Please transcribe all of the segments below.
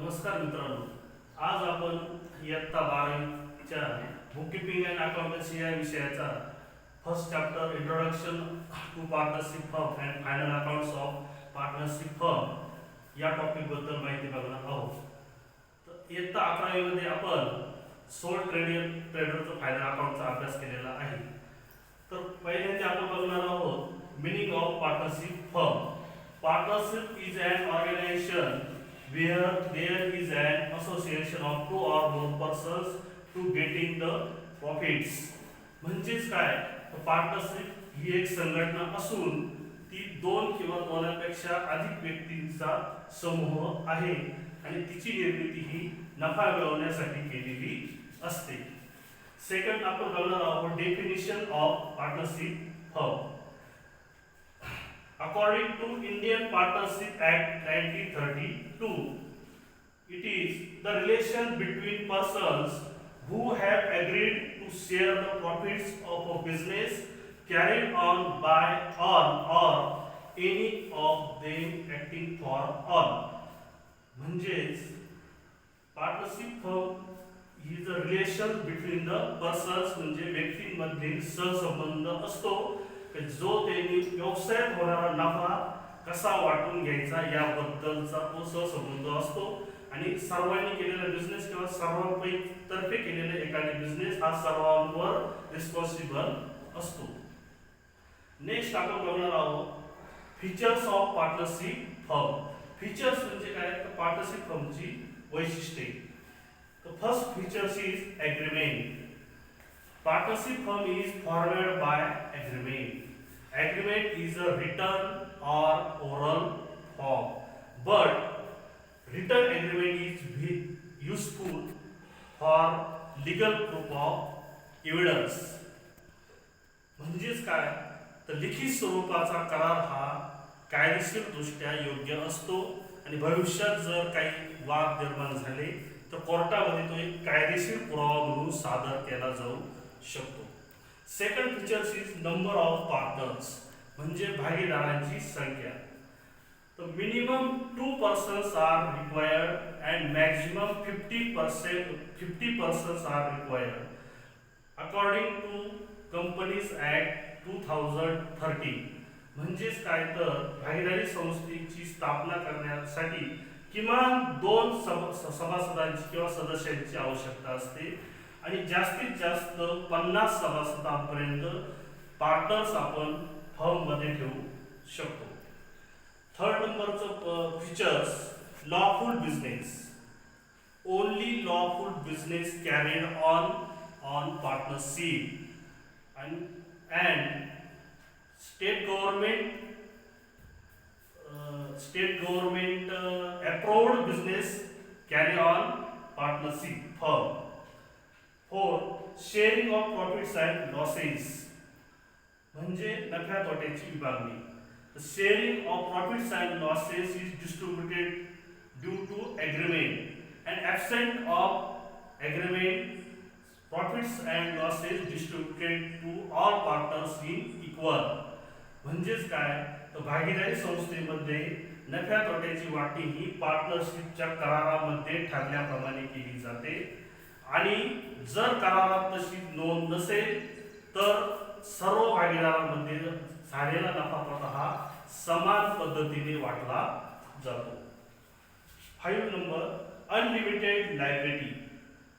नमस्कार मित्रांनो, आज आपण इयत्ता 12च्या बुककीपिंग अँड अकाउंटन्सी या विषयाचा first chapter introduction to partnership firm and final accounts of partnership firm या टॉपिक बद्दल माहिती बघणार आहोत. तर इयत्ता 11वी मध्ये आपण सोल ट्रेडरचा फायनल अकाउंटचा अभ्यास केलेला आहे. तर पहिल्यांदा आपण बघणार आहोत meaning of partnership firm. Partnership is an organization where there is an association of two or more persons to getting the profits. म्हणजेच काय, पार्टनरशिप ही एक संघटना असून ती दोन किंवा दोनपेक्षा अधिक व्यक्तींचा समूह आहे आणि तिची निर्मिती ही नफा मिळवण्यासाठी केलेली असते. सेकंड आपण बघणार आहोत definition of partnership firm. According to Indian Partnership Act 1932, it is the relation between persons who have agreed to share the profits of a business carried on by all or any of them acting for all. म्हणजेच partnership firm he the relation between the persons म्हणजे व्यक्तींमधील सहसंबंध असतो जो त्यांनी व्यवसायात होणारा नफा कसा वाटून घ्यायचा याबद्दलचा तो सहसंबंध असतो आणि सर्वांनी केलेला बिझनेस किंवा सर्वांपैकी तर्फे केलेला एखादा बिझनेस हा सर्वांवर रिस्पॉन्सिबल असतो. नेक्स्ट आपण बघणार आहोत features of partnership firm. Features म्हणजे काय, तर पार्टनरशिप फर्मची वैशिष्ट्ये. तर first features is agreement. Partnership firm is formed by agreement. Agreement is a written or oral form, but written agreement is useful for legal proof of evidence. म्हणजेच काय, तर लिखित स्वरूपाचा करार हा कायदेशीर दृष्ट्या योग्य असतो आणि भविष्यात जर काही वाद निर्माण झाले तर कोर्टामध्ये तो एक कायदेशीर पुरावा म्हणून सादर केला जाऊ शकतो. Second features is number of partners म्हणजे भागीदारांची संख्या. तर minimum 2 persons are required and maximum 50 persons are required according to companies act 2013. म्हणजेच काय, तर भागीदारी संस्थेची स्थापना करण्यासाठी किमान 2 सभासदांची किंवा सदस्यांची आवश्यकता असते आणि जास्तीत जास्त 50 सभासदांपर्यंत पार्टनर्स आपण फर्म मध्ये ठेवू शकतो. थर्ड नंबरचं features lawful business. Only lawful business carried on partnership and state government approved business carry on partnership firm. 4. Sharing of profits and losses म्हणजे नफ्या तोट्याची विभागणी. Sharing of profits and losses is distributed due to agreement and absent of agreement profits and losses distributed to all partners in equal. म्हणजेच काय, तर भागीदारी संस्थेमध्ये नफ्या तोट्याची वाटणी ही पार्टनरशिपच्या करारामध्ये ठरल्याप्रमाणे केली जाते आणि जर करारात तशी नोंद नसेल तर सर्व भागीदारांमध्ये झालेला नफा तोटा हा समान पद्धतीने वाटला जातो. 5 नंबर अनलिमिटेड लायबिलिटी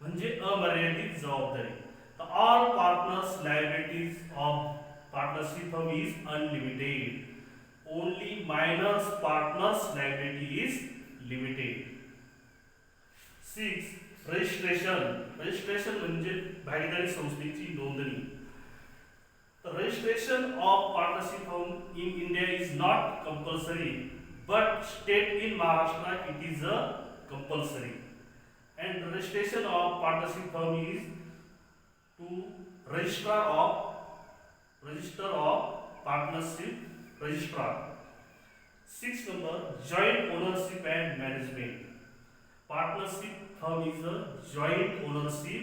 म्हणजे अमर्यादित जबाबदारी. All partners liabilities of partnership firm is unlimited. Only minors partners liability is limited. 6. Registration म्हणजे भागीदारी संस्थेची नोंदणी. Registration of partnership firm in India is not compulsory but state in Maharashtra it is a compulsory and registration of partnership firm is to register of partnership registrar. 6 number joint ownership and management. Partnership firm is a joint ownership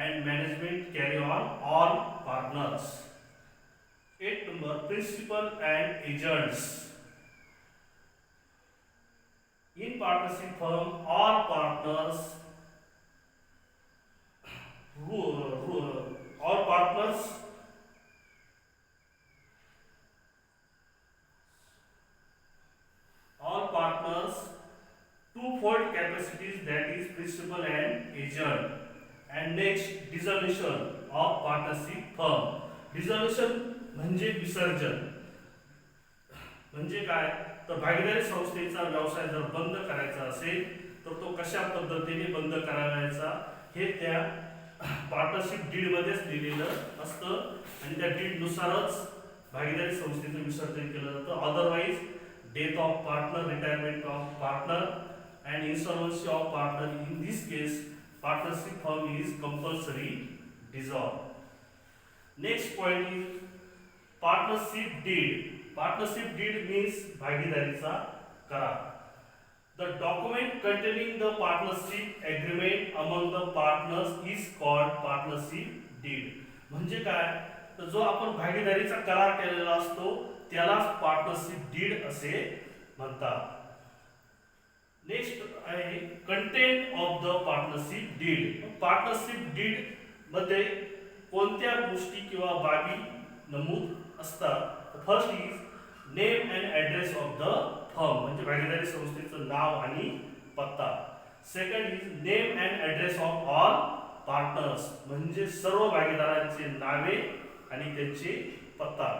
and management carry on all partners. 8 number principal and agents. In partnership firm, all partners all partners all partners twofold capacities, that is principal and agent. And next, dissolution of partnership firm. Dissolution म्हणजे विसर्जन. म्हणजे काय, तर भागीदारी संस्थेचा व्यवसाय जर बंद करायचा असेल तर तो कशा पद्धतीने बंद करायचा हे त्या पार्टनरशिप डीड मध्येच लिहिलेलं असतं आणि त्या डीड नुसारच भागीदारी संस्थेचं विसर्जन केलं जातं. Otherwise death of partner, retirement of partner and insolvency of partner, in this case partnership firm is compulsory dissolved. Next point is partnership deed. Partnership deed means भागीदारीचा करार. The document containing the partnership agreement among the partners is called partnership deed. म्हणजे काय, तर जो आपण भागीदारीचा करार केलेला असतो त्यालाच पार्टनरशिप डीड असे म्हणतात. नेक्स्ट आहे content of the partnership deed. Partnership deed मध्ये कोणत्या गोष्टी किंवा बाबी नमूद असतात. First is name and address of the firm, म्हणजे भागीदारी संस्थेचं नाव आणि पत्ता. Second is name and address of all partners, म्हणजे सर्व भागीदारांचे नावे आणि त्यांचे पत्ता.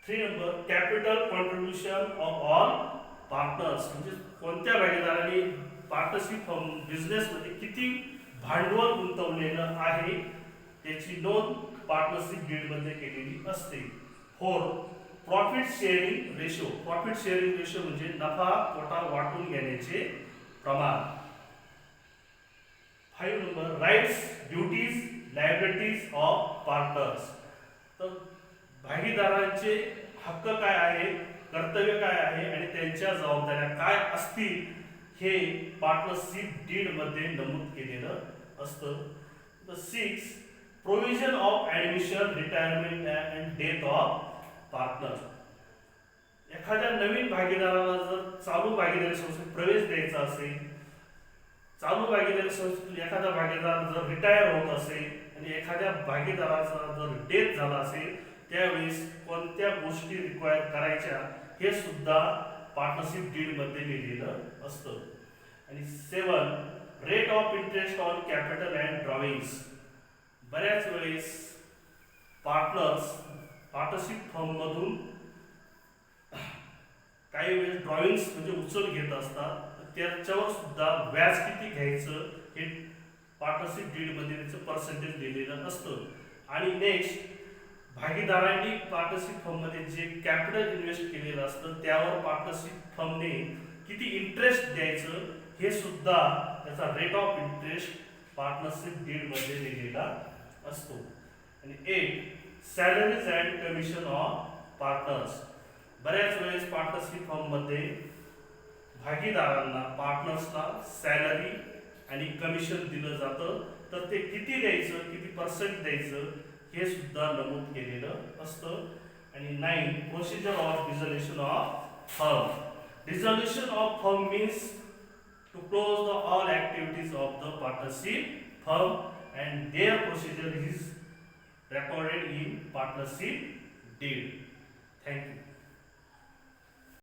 3 number capital contribution of all partners, म्हणजे कोणत्या भागीदारांनी पार्टनरशिप फर्म बिझनेसमध्ये किती भांडवल गुंतवलेलं आहे त्याची नोंद पार्टनरशिप डीडमध्ये केलेली असते. 4 profit sharing ratio. Profit sharing ratio म्हणजे नफा तोटा वाटून घेण्याचे प्रमाण. 5 number rights, duties, liabilities of partners. तर भागीदारांचे हक्क काय आहे, कर्तव्य काय आहे आणि त्यांच्या जबाबदाऱ्या काय असतील हे पार्टनरशिप डीड मध्ये नमूद केलेलं असतं. 6 provision of admission, retirement and death of partner. एखाद्या नवीन भागीदाराला जर चालू भागीदारी संस्थेत प्रवेश द्यायचा असेल, चालू भागीदारी संस्थेत एखादा भागीदार जर रिटायर होत असेल आणि एखाद्या भागीदाराचा जर डेथ झाला असेल त्यावेळेस कोणत्या गोष्टी रिक्वायर करायच्या हे सुद्धा पार्टनरशिप डीड मध्ये लिहिलेलं असतं. आणि 7 rate of interest on capital and drawings. बऱ्याच वेळेस पार्टनरशिप फर्म मधून काही वेळेस ड्रॉविंग्स म्हणजे उचल घेत असतात, त्याच्यावर सुद्धा व्याज किती घ्यायचं हे पार्टनरशिप डीड मध्ये त्याचं पर्सेंटेज दिलेलं असतं. आणि नेक्स्ट भागीदारांनी पार्टनरशिप फर्ममध्ये जे कॅपिटल इन्व्हेस्ट केलेलं असतं त्यावर पार्टनरशिप फर्मने किती इंटरेस्ट द्यायचं हे सुद्धा त्याचा rate of interest partnership deed मध्ये दिलेला असतो. आणि 8 salaries and commission of partners. बऱ्याच वेळेस पार्टनरशिप फर्ममध्ये भागीदारांना पार्टनर्सला सॅलरी आणि कमिशन दिलं जातं, तर ते किती द्यायचं, किती पर्सेंट द्यायचं हे सुद्धा नमूद केलेलं असतं. आणि 9 procedure of dissolution of firm. Dissolution of firm means to close the all activities of the partnership firm and their procedure is recorded in partnership deed. Thank you.